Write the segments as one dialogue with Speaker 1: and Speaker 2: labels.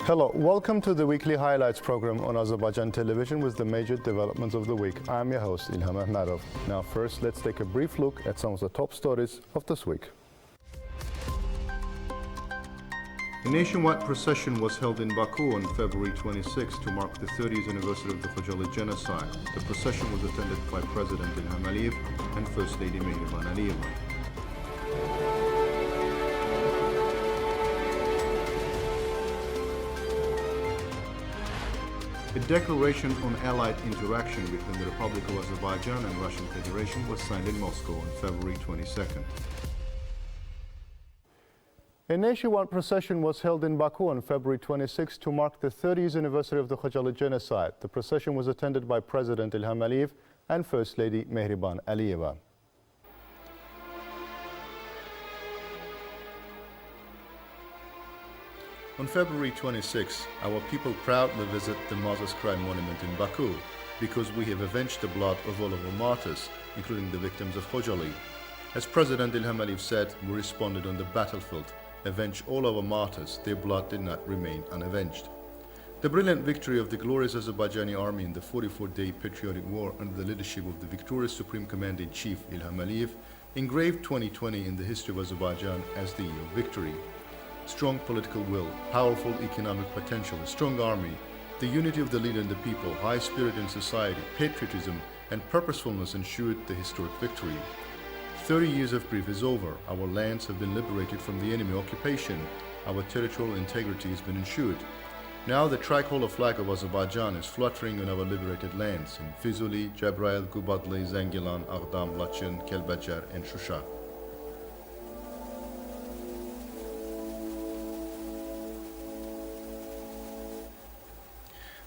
Speaker 1: Hello, welcome to the weekly highlights program on Azərbaycan Television with the major developments of the week. I'm your host, İlham Məmmədov. Now first, let's take a brief look at some of the top stories of this week. A nationwide procession was held in Baku on February 26 to mark the 30th anniversary of the Khojaly genocide. The procession was attended by President İlham and First Lady Mehriban Aliyeva. A declaration on allied interaction between the Republic of Azerbaijan and Russian Federation was signed in Moscow on February 22nd. A nationwide procession was held in Baku on February 26 to mark the 30th anniversary of the Khojaly genocide. The procession was attended by President İlham and First Lady Mehriban Aliyeva. On February 26, our people proudly visit the Martyrs' Crime Monument in Baku because we have avenged the blood of all of our martyrs, including the victims of Khojaly. As President İlham said, we responded on the battlefield, avenge all our martyrs, their blood did not remain unavenged. The brilliant victory of the glorious Azerbaijani army in the 44-day patriotic war under the leadership of the victorious Supreme Commander-in-Chief İlham engraved 2020 in the history of Azerbaijan as the year of victory. Strong political will, powerful economic potential, a strong army, the unity of the leader and the people, high spirit in society, patriotism, and purposefulness ensured the historic victory. 30 years of grief is over. Our lands have been liberated from the enemy occupation. Our territorial integrity has been ensured. Now the tricolor flag of Azerbaijan is fluttering on our liberated lands in Füzuli, Cəbrayıl, Qubadlı, Zəngilan, Ağdam, Laçın, Kəlbəcər, and Şuşa.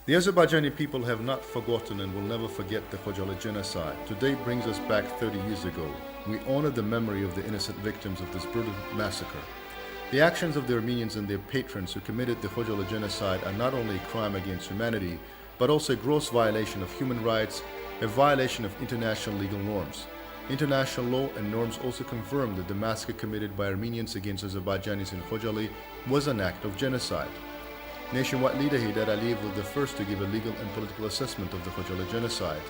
Speaker 1: The Azerbaijani people have not forgotten and will never forget the Khojaly genocide. Today brings us back 30 years ago. We honor the memory of the innocent victims of this brutal massacre. The actions of the Armenians and their patrons who committed the Khojaly genocide are not only a crime against humanity, but also a gross violation of human rights, a violation of international legal norms. International law and norms also confirm that the massacre committed by Armenians against Azerbaijanis in Khojaly was an act of genocide. Nationwide leader Heydər Əliyev was the first to give a legal and political assessment of the Khojaly genocide.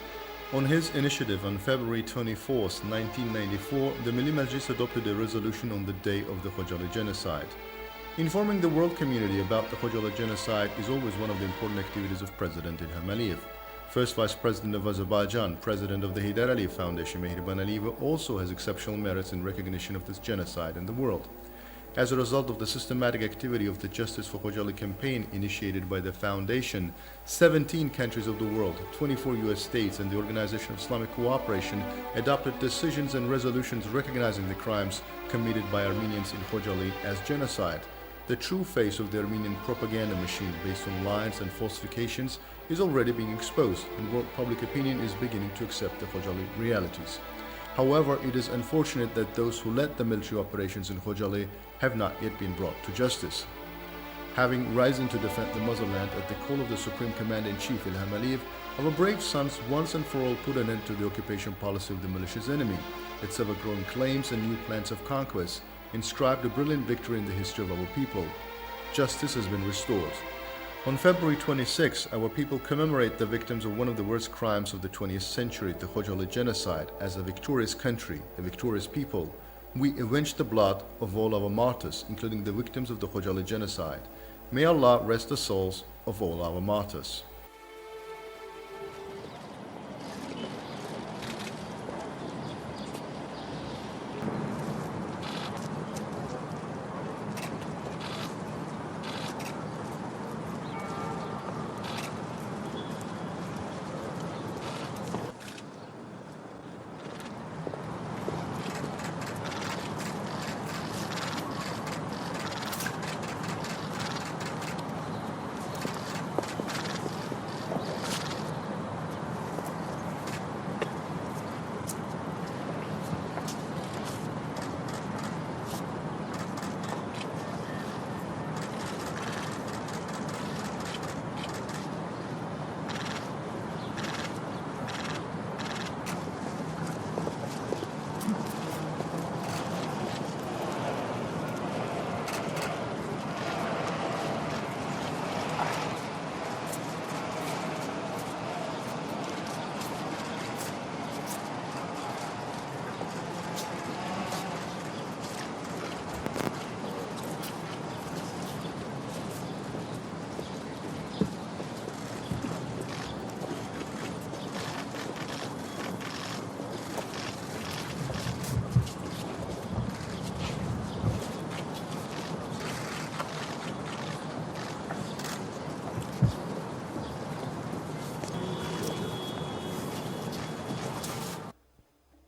Speaker 1: On his initiative on February 24, 1994, the Milli Məclis adopted a resolution on the day of the Khojaly genocide. Informing the world community about the Khojaly genocide is always one of the important activities of President İlham Əliyev. First Vice President of Azerbaijan, President of the Heydər Əliyev Foundation, Mehriban Aliyeva, also has exceptional merits in recognition of this genocide in the world. As a result of the systematic activity of the Justice for Khojaly campaign initiated by the Foundation, 17 countries of the world, 24 US states, and the Organization of Islamic Cooperation adopted decisions and resolutions recognizing the crimes committed by Armenians in Khojaly as genocide. The true face of the Armenian propaganda machine based on lies and falsifications is already being exposed, and world public opinion is beginning to accept the Khojaly realities. However, it is unfortunate that those who led the military operations in Khojaly have not yet been brought to justice. Having risen to defend the motherland at the call of the Supreme Commander-in-Chief İlham, our brave sons once and for all put an end to the occupation policy of the malicious enemy, its ever-growing claims and new plans of conquest, inscribed a brilliant victory in the history of our people. Justice has been restored. On February 26, our people commemorate the victims of one of the worst crimes of the 20th century, the Khojaly genocide. As a victorious country, a victorious people, we avenge the blood of all our martyrs, including the victims of the Khojaly genocide. May Allah rest the souls of all our martyrs.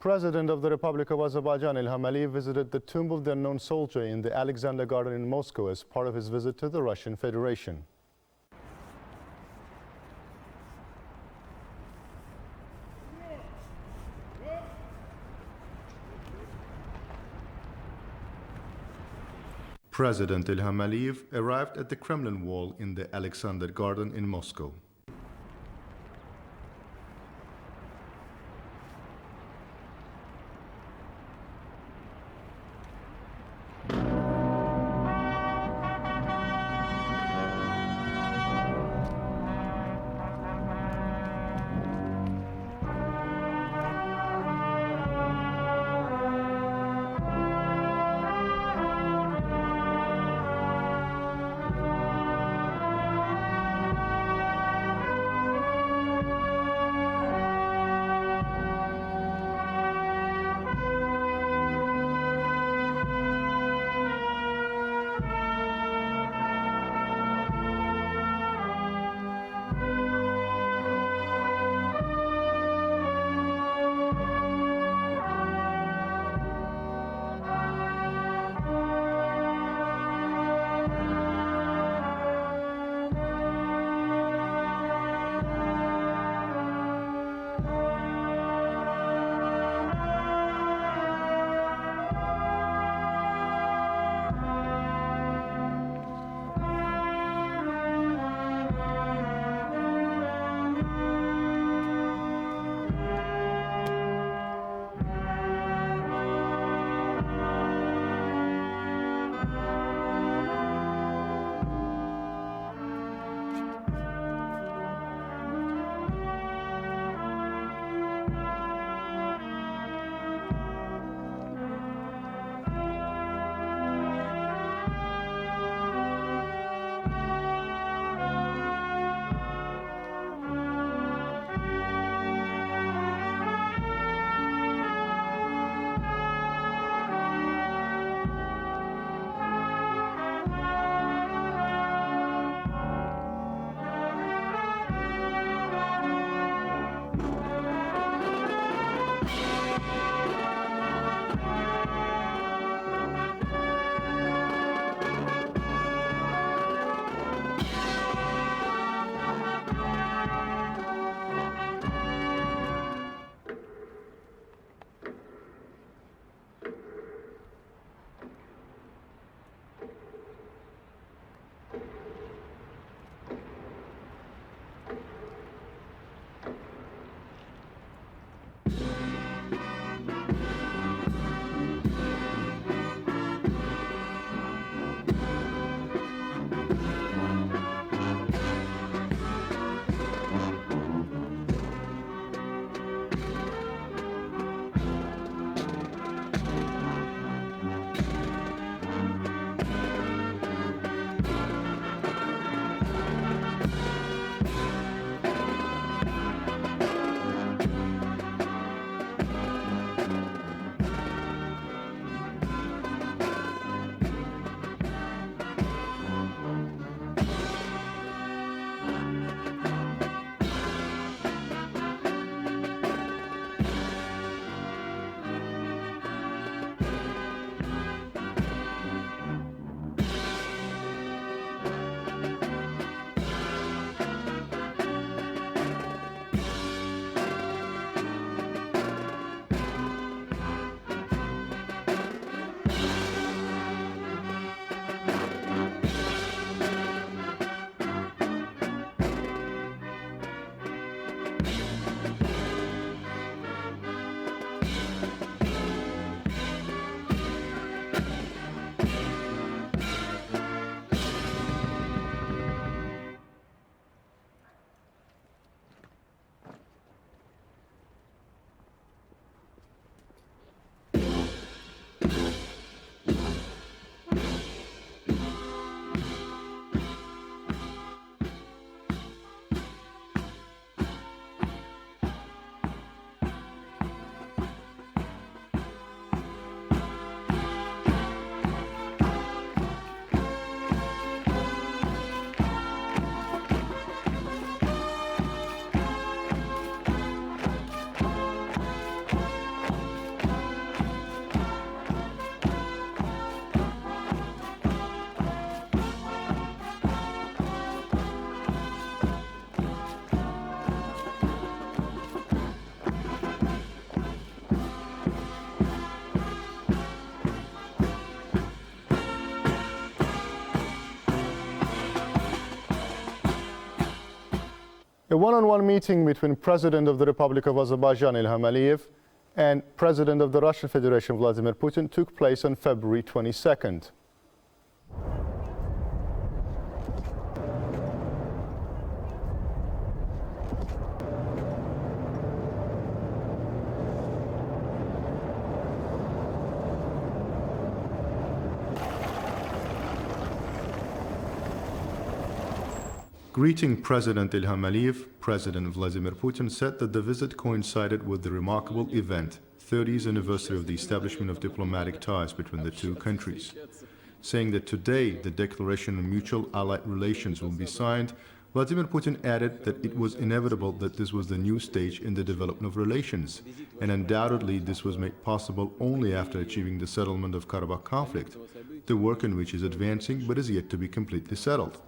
Speaker 1: President of the Republic of Azerbaijan, İlham visited the tomb of the unknown soldier in the Alexander Garden in Moscow as part of his visit to the Russian Federation. President İlham arrived at the Kremlin Wall in the Alexander Garden in Moscow. A one-on-one meeting between President of the Republic of Azerbaijan, Ilham Aliyev, and President of the Russian Federation, Vladimir Putin, took place on February 22nd. Greeting President Ilham Aliyev, President Vladimir Putin said that the visit coincided with the remarkable event, 30th anniversary of the establishment of diplomatic ties between the two countries. Saying that today the Declaration on Mutual Allied Relations will be signed, Vladimir Putin added that it was inevitable that this was the new stage in the development of relations, and undoubtedly this was made possible only after achieving the settlement of Karabakh conflict, the work in which is advancing but is yet to be completely settled.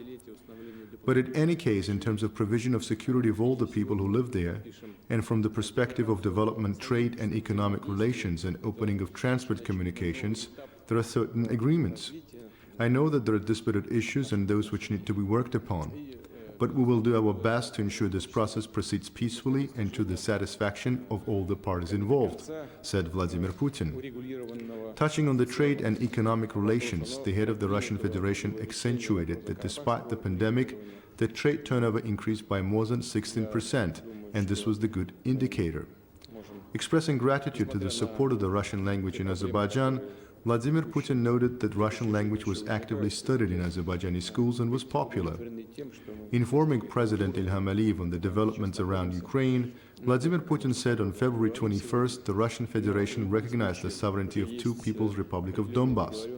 Speaker 1: But in any case, in terms of provision of security of all the people who live there, and from the perspective of development, trade and economic relations and opening of transport communications, there are certain agreements. I know that there are disputed issues and those which need to be worked upon, but we will do our best to ensure this process proceeds peacefully and to the satisfaction of all the parties involved, said Vladimir Putin. Touching on the trade and economic relations, the head of the Russian Federation accentuated that despite the pandemic, the trade turnover increased by more than 16%, and this was the good indicator. Expressing gratitude to the support of the Russian language in Azerbaijan, Vladimir Putin noted that Russian language was actively studied in Azerbaijani schools and was popular. Informing President Ilham Aliyev on the developments around Ukraine, Vladimir Putin said on February 21st the Russian Federation recognized the sovereignty of two People's Republic of Donbass.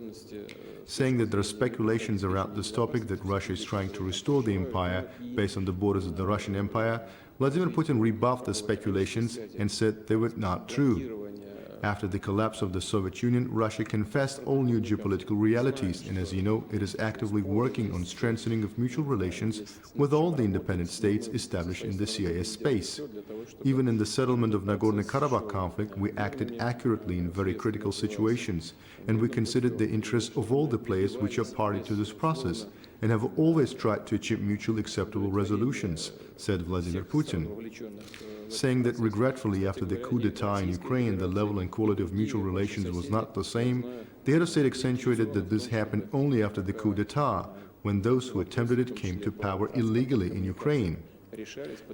Speaker 1: Saying that there are speculations around this topic that Russia is trying to restore the empire based on the borders of the Russian Empire, Vladimir Putin rebuffed the speculations and said they were not true. After the collapse of the Soviet Union, Russia confessed all new geopolitical realities, and as you know, it is actively working on strengthening of mutual relations with all the independent states established in the CIS space. Even in the settlement of Nagorno-Karabakh conflict, we acted accurately in very critical situations, and we considered the interests of all the players which are party to this process, and have always tried to achieve mutually acceptable resolutions, said Vladimir Putin. Saying that regretfully after the coup d'etat in Ukraine the level and quality of mutual relations was not the same, the head of state accentuated that this happened only after the coup d'etat, when those who attempted it came to power illegally in Ukraine.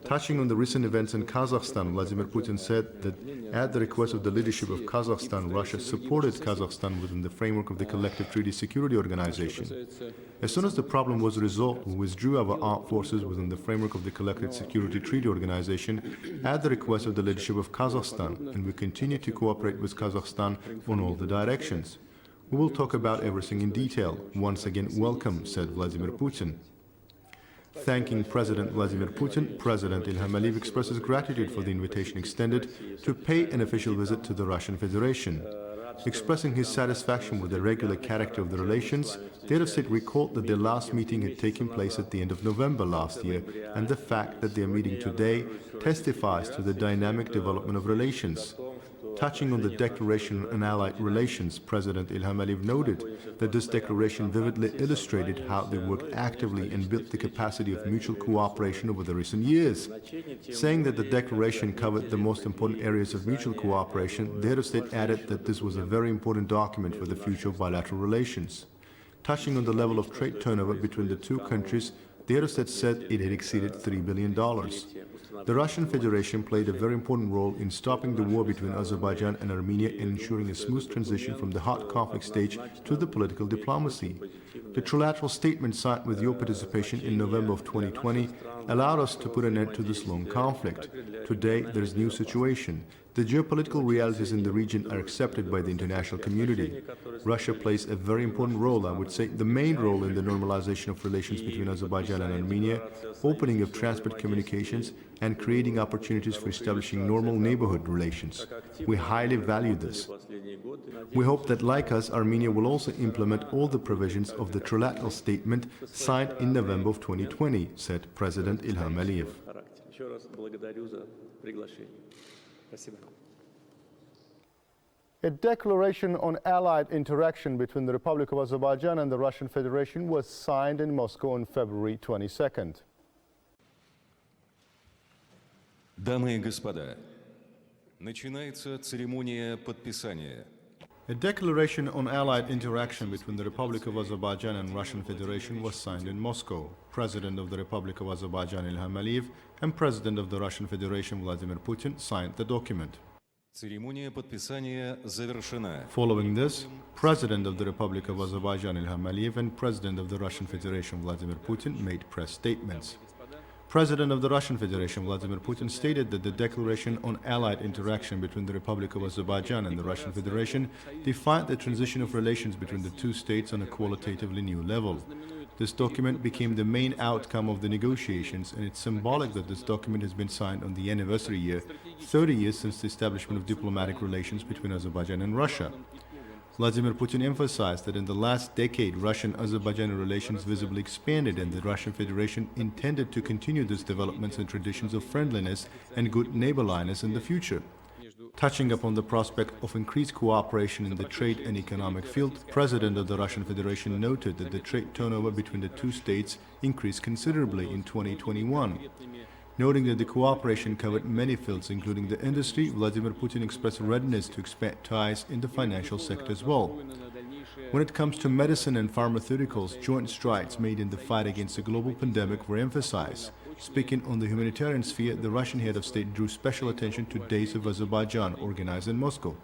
Speaker 1: Touching on the recent events in Kazakhstan, Vladimir Putin said that at the request of the leadership of Kazakhstan, Russia supported Kazakhstan within the framework of the Collective Treaty Security Organization. As soon as the problem was resolved, we withdrew our armed forces within the framework of the Collective Security Treaty Organization at the request of the leadership of Kazakhstan, and we continue to cooperate with Kazakhstan on all the directions. We will talk about everything in detail. Once again, welcome, said Vladimir Putin. Thanking President Vladimir Putin, President Ilham Aliyev expresses gratitude for the invitation extended to pay an official visit to the Russian Federation. Expressing his satisfaction with the regular character of the relations, the head of state recalled that their last meeting had taken place at the end of November last year, and the fact that they are meeting today testifies to the dynamic development of relations. Touching on the Declaration on Allied Relations, President Ilham Aliyev noted that this declaration vividly illustrated how they worked actively and built the capacity of mutual cooperation over the recent years. Saying that the declaration covered the most important areas of mutual cooperation, the head of state added that this was a very important document for the future of bilateral relations. Touching on the level of trade turnover between the two countries, the head of state said it had exceeded $3 billion. The Russian Federation played a very important role in stopping the war between Azerbaijan and Armenia and ensuring a smooth transition from the hot conflict stage to the political diplomacy. The trilateral statement signed with your participation in November of 2020 allowed us to put an end to this long conflict. Today, there is a new situation. The geopolitical realities in the region are accepted by the international community. Russia plays a very important role, I would say the main role in the normalization of relations between Azerbaijan and Armenia, opening of transport communications, and creating opportunities for establishing normal neighborhood relations. We highly value this. We hope that, like us, Armenia will also implement all the provisions of the trilateral statement signed in November of 2020, said President Ilham Aliyev. A declaration on allied interaction between the Republic of Azerbaijan and the Russian Federation was signed in Moscow on February 22nd.
Speaker 2: Дамы и господа, начинается церемония подписания.
Speaker 1: A declaration on allied interaction between the Republic of Azerbaijan and Russian Federation was signed in Moscow. President of the Republic of Azerbaijan Ilham Aliyev and President of the Russian Federation Vladimir Putin signed the document.
Speaker 2: Церемония подписания завершена.
Speaker 1: Following this, President of the Republic of Azerbaijan Ilham Aliyev and President of the Russian Federation Vladimir Putin made press statements. President of the Russian Federation Vladimir Putin stated that the declaration on allied interaction between the Republic of Azerbaijan and the Russian Federation defined the transition of relations between the two states on a qualitatively new level. This document became the main outcome of the negotiations, and it's symbolic that this document has been signed on the anniversary year, 30 years since the establishment of diplomatic relations between Azerbaijan and Russia. Vladimir Putin emphasized that in the last decade, Russian-Azerbaijani relations visibly expanded, and the Russian Federation intended to continue these developments and traditions of friendliness and good neighborliness in the future. Touching upon the prospect of increased cooperation in the trade and economic field, President of the Russian Federation noted that the trade turnover between the two states increased considerably in 2021. Noting that the cooperation covered many fields, including the industry, Vladimir Putin expressed readiness to expand ties in the financial sector as well. When it comes to medicine and pharmaceuticals, joint strides made in the fight against the global pandemic were emphasized. Speaking on the humanitarian sphere, the Russian head of state drew special attention to Days of Azerbaijan, organized in Moscow.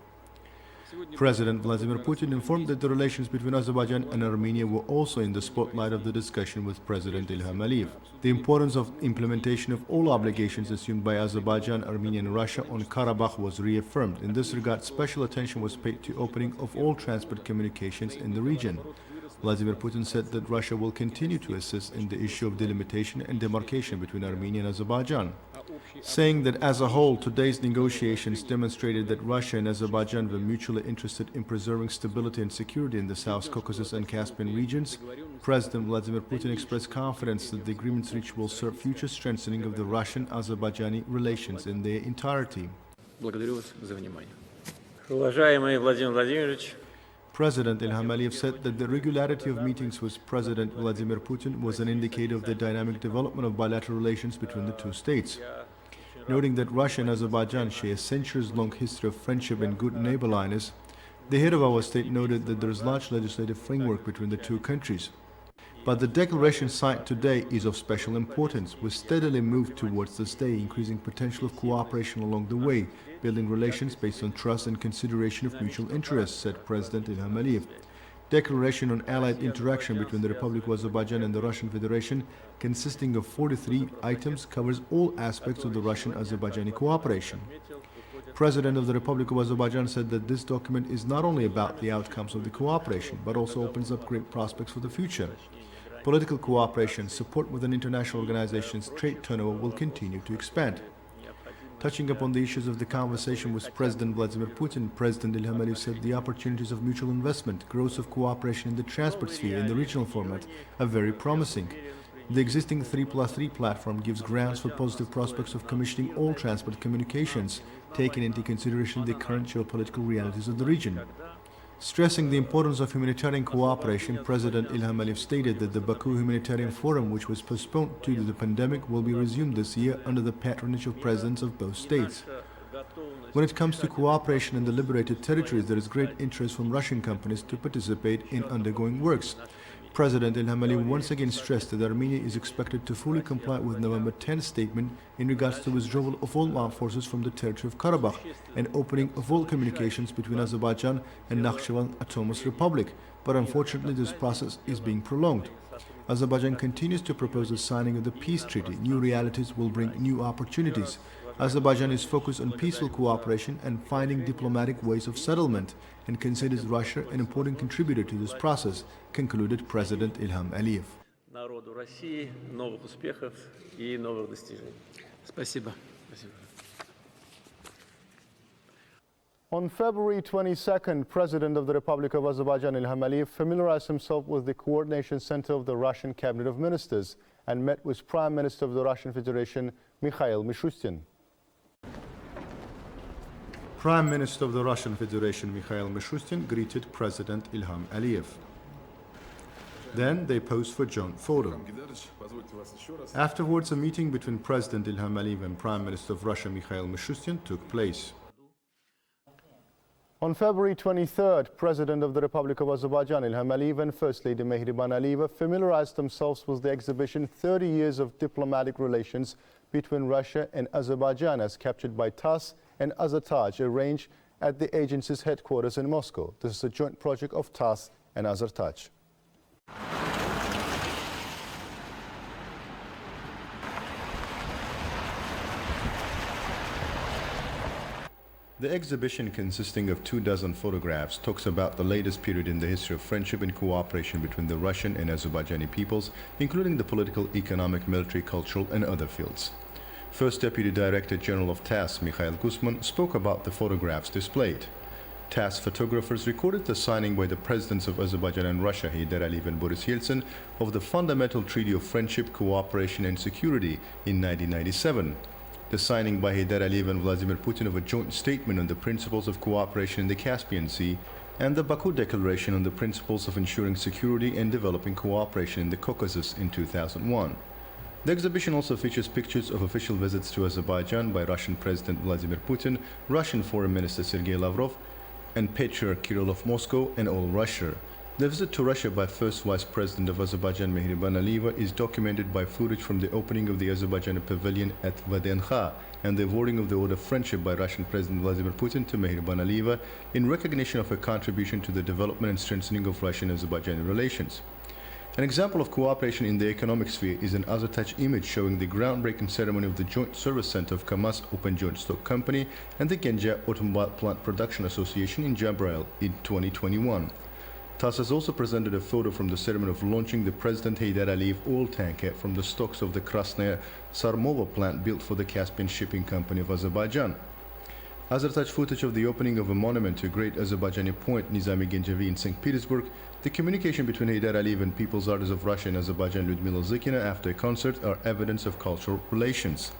Speaker 1: President Vladimir Putin informed that the relations between Azerbaijan and Armenia were also in the spotlight of the discussion with President Ilham Aliyev. The importance of implementation of all obligations assumed by Azerbaijan, Armenia and Russia on Karabakh was reaffirmed. In this regard, special attention was paid to opening of all transport communications in the region. Vladimir Putin said that Russia will continue to assist in the issue of delimitation and demarcation between Armenia and Azerbaijan, saying that as a whole, today's negotiations demonstrated that Russia and Azerbaijan were mutually interested in preserving stability and security in the South Caucasus and Caspian regions. President Vladimir Putin expressed confidence that the agreements reached will serve future strengthening of the Russian-Azerbaijani relations in their entirety.
Speaker 3: Благодарю вас за внимание. Уважаемый Владимир Владимирович,
Speaker 1: President Ilham Aliyev said that the regularity of meetings with President Vladimir Putin was an indicator of the dynamic development of bilateral relations between the two states. Noting that Russia and Azerbaijan share a centuries-long history of friendship and good neighborliness, the head of our state noted that there is large legislative framework between the two countries. But the declaration signed today is of special importance. We steadily move towards this day, increasing potential of cooperation along the way, building relations based on trust and consideration of mutual interests, said President Ilham Aliyev. Declaration on allied interaction between the Republic of Azerbaijan and the Russian Federation, consisting of 43 items, covers all aspects of the Russian-Azerbaijani cooperation. President of the Republic of Azerbaijan said that this document is not only about the outcomes of the cooperation, but also opens up great prospects for the future. Political cooperation, support within international organizations, trade turnover will continue to expand. Touching upon the issues of the conversation with President Vladimir Putin, President Ilham Aliyev said the opportunities of mutual investment, growth of cooperation in the transport sphere in the regional format are very promising. The existing 3+3 platform gives grounds for positive prospects of commissioning all transport communications, taking into consideration the current geopolitical realities of the region. Stressing the importance of humanitarian cooperation, President Ilham Aliyev stated that the Baku Humanitarian Forum, which was postponed due to the pandemic, will be resumed this year under the patronage of presidents of both states. When it comes to cooperation in the liberated territories, there is great interest from Russian companies to participate in undergoing works. President Ilham Aliyev once again stressed that Armenia is expected to fully comply with November 10th statement in regards to withdrawal of all armed forces from the territory of Karabakh and opening of all communications between Azerbaijan and Nakhchivan Autonomous Republic, but unfortunately this process is being prolonged. Azerbaijan continues to propose the signing of the peace treaty. New realities will bring new opportunities. Azerbaijan is focused on peaceful cooperation and finding diplomatic ways of settlement and considers Russia an important contributor to this process, concluded President Ilham Aliyev.
Speaker 3: народу России новых успехов и новых достижений. Спасибо.
Speaker 1: On February 22nd, President of the Republic of Azerbaijan Ilham Aliyev familiarized himself with the Coordination Center of the Russian Cabinet of Ministers and met with Prime Minister of the Russian Federation, Mikhail Mishustin. Prime Minister of the Russian Federation Mikhail Mishustin greeted President Ilham Aliyev. Then they posed for joint photo. Afterwards, a meeting between President Ilham Aliyev and Prime Minister of Russia Mikhail Mishustin took place. On February 23rd, President of the Republic of Azerbaijan Ilham Aliyev and First Lady Mehriban Aliyeva familiarized themselves with the exhibition 30 Years of Diplomatic Relations between Russia and Azerbaijan, as captured by TASS and AZTV, arranged at the agency's headquarters in Moscow. This is a joint project of TASS and AZTV. The exhibition, consisting of 24 photographs, talks about the latest period in the history of friendship and cooperation between the Russian and Azerbaijani peoples, including the political, economic, military, cultural, and other fields. First Deputy Director General of TASS, Mikhail Guzman, spoke about the photographs displayed. TASS photographers recorded the signing by the presidents of Azerbaijan and Russia, Heydar Aliyev and Boris Yeltsin, of the Fundamental Treaty of Friendship, Cooperation and Security in 1997. The signing by Heydar Aliyev and Vladimir Putin of a joint statement on the principles of cooperation in the Caspian Sea, and the Baku Declaration on the principles of ensuring security and developing cooperation in the Caucasus in 2001. The exhibition also features pictures of official visits to Azerbaijan by Russian President Vladimir Putin, Russian Foreign Minister Sergei Lavrov, and Patriarch Kirill of Moscow and all Russia. The visit to Russia by First Vice President of Azerbaijan Mehriban Aliyeva is documented by footage from the opening of the Azerbaijani pavilion at Vdenkha and the awarding of the Order of Friendship by Russian President Vladimir Putin to Mehriban Aliyeva in recognition of her contribution to the development and strengthening of Russian-Azerbaijani relations. An example of cooperation in the economic sphere is an AZTV image showing the groundbreaking ceremony of the Joint Service Center of Kamaz Open Joint Stock Company and the Genja Automobile Plant Production Association in Jabrail in 2021. TASS has also presented a photo from the ceremony of launching the President Heydar Aliyev oil tanker from the stocks of the Krasnaya Sarmovo plant built for the Caspian Shipping Company of Azerbaijan. AZTV footage of the opening of a monument to great Azerbaijani poet Nizami Gencevi in St. Petersburg, the communication between Heydar Aliyev and people's artists of Russia and Azerbaijan Lyudmila Zykina after a concert are evidence of cultural relations.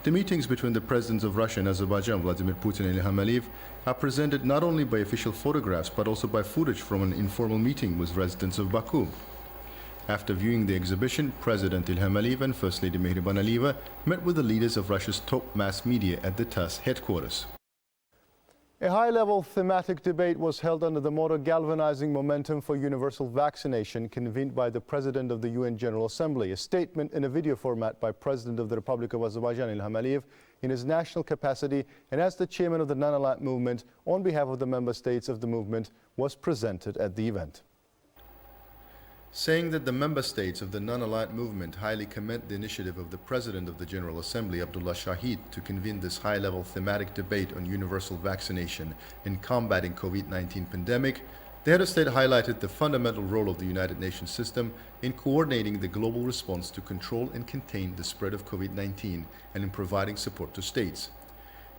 Speaker 1: The meetings between the presidents of Russia and Azerbaijan, Vladimir Putin and Ilham Aliyev, are presented not only by official photographs but also by footage from an informal meeting with residents of Baku. After viewing the exhibition, President Ilham Aliyev and First Lady Mehriban Aliyeva met with the leaders of Russia's top mass media at the TASS headquarters. A high-level thematic debate was held under the motto Galvanizing Momentum for Universal Vaccination, convened by the President of the UN General Assembly. A statement in a video format by President of the Republic of Azerbaijan Ilham Aliyev in his national capacity and as the chairman of the non-aligned movement on behalf of the member states of the movement was presented at the event. Saying that the member states of the non-aligned movement highly commend the initiative of the President of the General Assembly, Abdullah Shahid, to convene this high-level thematic debate on universal vaccination in combating COVID-19 pandemic, the head of state highlighted the fundamental role of the United Nations system in coordinating the global response to control and contain the spread of COVID-19 and in providing support to states.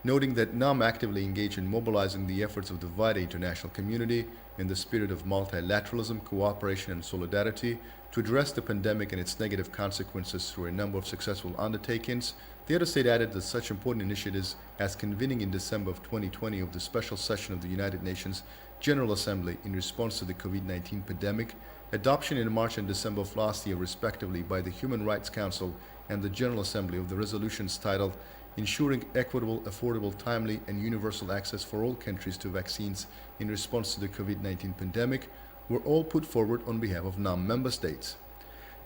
Speaker 1: Noting that NAM actively engaged in mobilizing the efforts of the wider international community in the spirit of multilateralism, cooperation and solidarity to address the pandemic and its negative consequences through a number of successful undertakings, the other state added that such important initiatives as convening in December of 2020 of the special session of the United Nations General Assembly in response to the COVID-19 pandemic, adoption in March and December of last year respectively by the Human Rights Council and the General Assembly of the resolutions titled Ensuring Equitable, Affordable, Timely and Universal Access for All Countries to Vaccines in Response to the COVID-19 Pandemic were all put forward on behalf of NAM member states.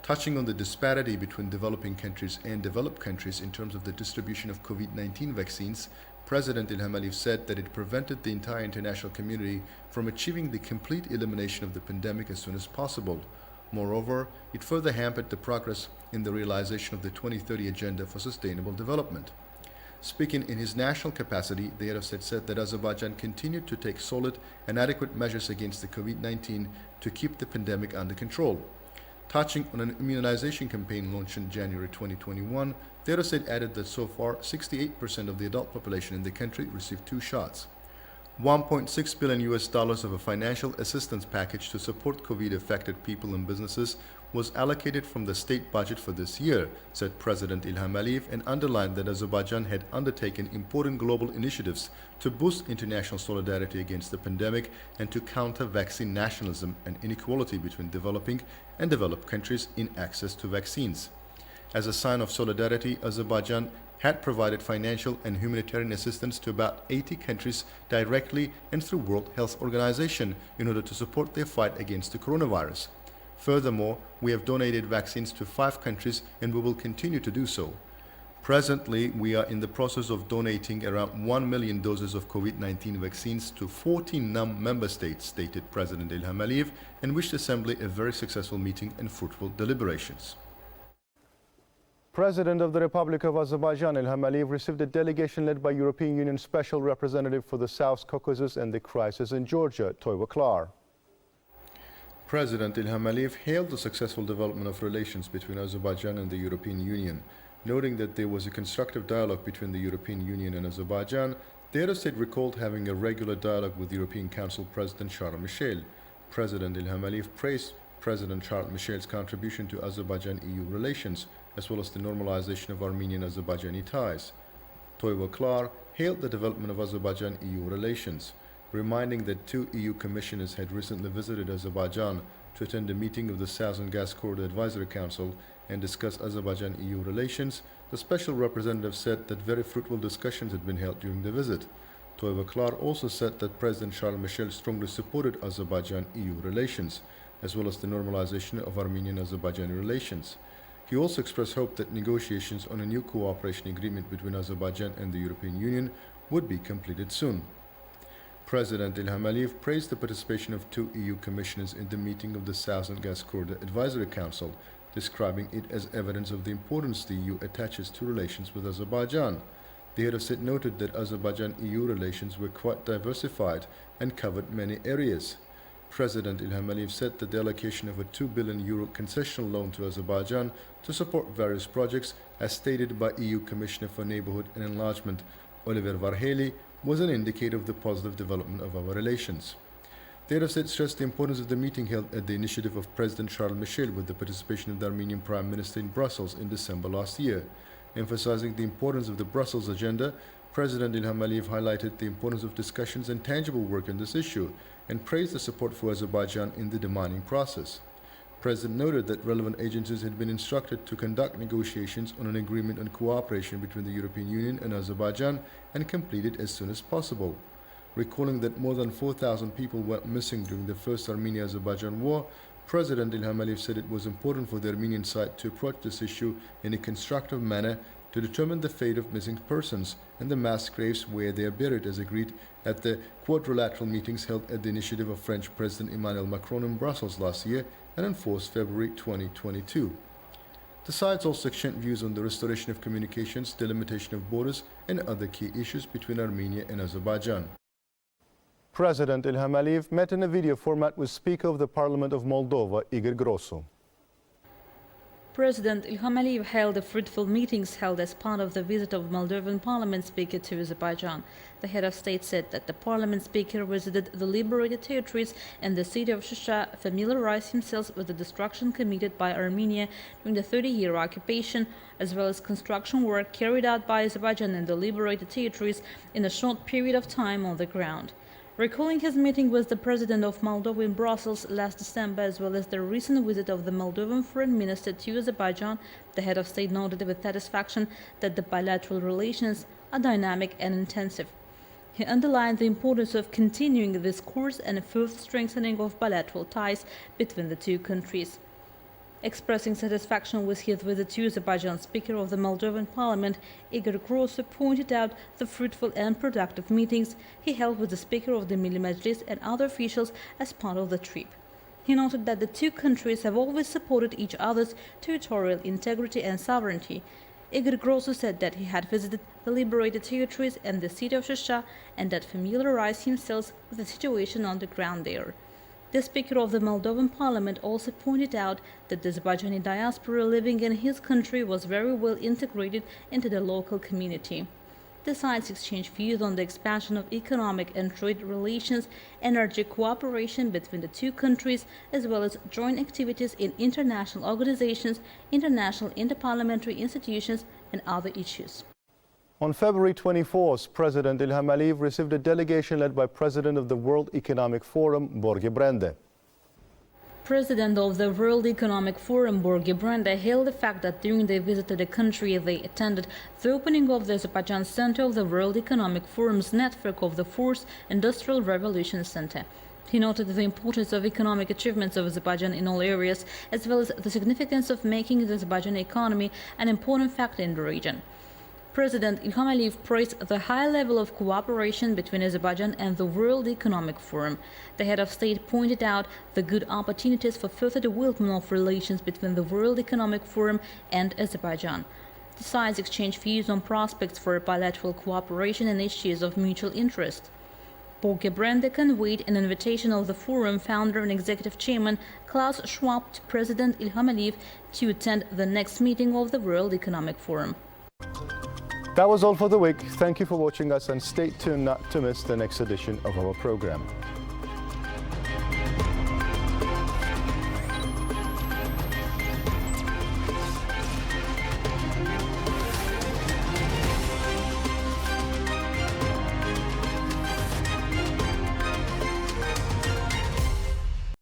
Speaker 1: Touching on the disparity between developing countries and developed countries in terms of the distribution of COVID-19 vaccines, President Ilham Aliyev said that it prevented the entire international community from achieving the complete elimination of the pandemic as soon as possible. Moreover, it further hampered the progress in the realization of the 2030 Agenda for Sustainable Development. Speaking in his national capacity, the head of state said that Azerbaijan continued to take solid and adequate measures against the COVID-19 to keep the pandemic under control. Touching on an immunization campaign launched in January 2021, the head of state added that so far 68% of the adult population in the country received 2 shots. $1.6 billion of a financial assistance package to support COVID-affected people and businesses was allocated from the state budget for this year, said President Ilham Aliyev, and underlined that Azerbaijan had undertaken important global initiatives to boost international solidarity against the pandemic and to counter vaccine nationalism and inequality between developing and developed countries in access to vaccines. As a sign of solidarity, Azerbaijan had provided financial and humanitarian assistance to about 80 countries directly and through World Health Organization in order to support their fight against the coronavirus. Furthermore, we have donated vaccines to 5 countries and we will continue to do so. Presently, we are in the process of donating around 1 million doses of COVID-19 vaccines to 14 non-member states, stated President Ilham Aliyev, and wished the Assembly a very successful meeting and fruitful deliberations. President of the Republic of Azerbaijan, Ilham Aliyev, received a delegation led by European Union Special Representative for the South Caucasus and the crisis in Georgia, Toyva Klar. President Ilham Aliyev hailed the successful development of relations between Azerbaijan and the European Union, noting that there was a constructive dialogue between the European Union and Azerbaijan. The head of state recalled having a regular dialogue with European Council President Charles Michel. President Ilham Aliyev praised President Charles Michel's contribution to Azerbaijan-EU relations, as well as the normalization of Armenian-Azerbaijani ties. Toyva Klar hailed the development of Azerbaijan-EU relations, reminding that 2 EU commissioners had recently visited Azerbaijan to attend a meeting of the Southern Gas Corridor Advisory Council and discuss Azerbaijan-EU relations. The special representative said that very fruitful discussions had been held during the visit. Toyva Klar also said that President Charles Michel strongly supported Azerbaijan-EU relations, as well as the normalization of Armenian-Azerbaijani relations. He also expressed hope that negotiations on a new cooperation agreement between Azerbaijan and the European Union would be completed soon. President Ilham Aliyev praised the participation of 2 EU commissioners in the meeting of the Southern Gas Corridor Advisory Council, describing it as evidence of the importance the EU attaches to relations with Azerbaijan. The head of state noted that Azerbaijan-EU relations were quite diversified and covered many areas. President Ilham Aliyev said that the allocation of a €2 billion concessional loan to Azerbaijan to support various projects, as stated by EU Commissioner for Neighbourhood and Enlargement Oliver Varhelyi, was an indicator of the positive development of our relations. The head of state stressed the importance of the meeting held at the initiative of President Charles Michel with the participation of the Armenian Prime Minister in Brussels in December last year. Emphasizing the importance of the Brussels agenda, President Ilham Aliyev highlighted the importance of discussions and tangible work on this issue and praised the support for Azerbaijan in the demining process. The President noted that relevant agencies had been instructed to conduct negotiations on an agreement on cooperation between the European Union and Azerbaijan and complete it as soon as possible. Recalling that more than 4,000 people went missing during the first Armenia-Azerbaijan war, President Ilham Aliyev said it was important for the Armenian side to approach this issue in a constructive manner to determine the fate of missing persons and the mass graves where they are buried, as agreed at the quadrilateral meetings held at the initiative of French President Emmanuel Macron in Brussels last year and on 4th February 2022. The sides also exchanged views on the restoration of communications, delimitation of borders, and other key issues between Armenia and Azerbaijan. President Ilham Aliyev met in a video format with Speaker of the Parliament of Moldova, Igor Grosu.
Speaker 4: President Ilham Aliyev held the fruitful meetings held as part of the visit of Moldovan Parliament Speaker to Azerbaijan. The head of state said that the Parliament Speaker visited the liberated territories and the city of Shusha, familiarized himself with the destruction committed by Armenia during the 30-year occupation, as well as construction work carried out by Azerbaijan in the liberated territories in a short period of time on the ground. Recalling his meeting with the President of Moldova in Brussels last December, as well as the recent visit of the Moldovan Foreign Minister to Azerbaijan, the head of state noted with satisfaction that the bilateral relations are dynamic and intensive. He underlined the importance of continuing this course and further strengthening of bilateral ties between the two countries. Expressing satisfaction with his visit to Azerbaijan, Speaker of the Moldovan Parliament, Igor Grosu, pointed out the fruitful and productive meetings he held with the Speaker of the Milli Majlis and other officials as part of the trip. He noted that the two countries have always supported each other's territorial integrity and sovereignty. Igor Grosu said that he had visited the liberated territories and the city of Shusha and that familiarized himself with the situation on the ground there. The Speaker of the Moldovan Parliament also pointed out that the Azerbaijani diaspora living in his country was very well integrated into the local community. The sides exchange views on the expansion of economic and trade relations, energy cooperation between the two countries, as well as joint activities in international organizations, international interparliamentary institutions, and other issues.
Speaker 5: On February 24th, President İlham Aliyev received a delegation led by President of the World Economic Forum, Borge Brende.
Speaker 4: President of the World Economic Forum, Borge Brende, hailed the fact that during their visit to the country they attended the opening of the Azerbaijan Center of the World Economic Forum's network of the Fourth Industrial Revolution Center. He noted the importance of economic achievements of Azerbaijan in all areas, as well as the significance of making the Azerbaijani economy an important factor in the region. President İlham Aliyev praised the high level of cooperation between Azerbaijan and the World Economic Forum. The head of state pointed out the good opportunities for further development of relations between the World Economic Forum and Azerbaijan. The sides exchanged views on prospects for bilateral cooperation and issues of mutual interest. Borge Brende conveyed an invitation of the forum founder and executive chairman Klaus Schwab to President İlham Aliyev to attend the next meeting of the World Economic Forum.
Speaker 5: That was all for the week. Thank you for watching us and stay tuned not to miss the next edition of our program.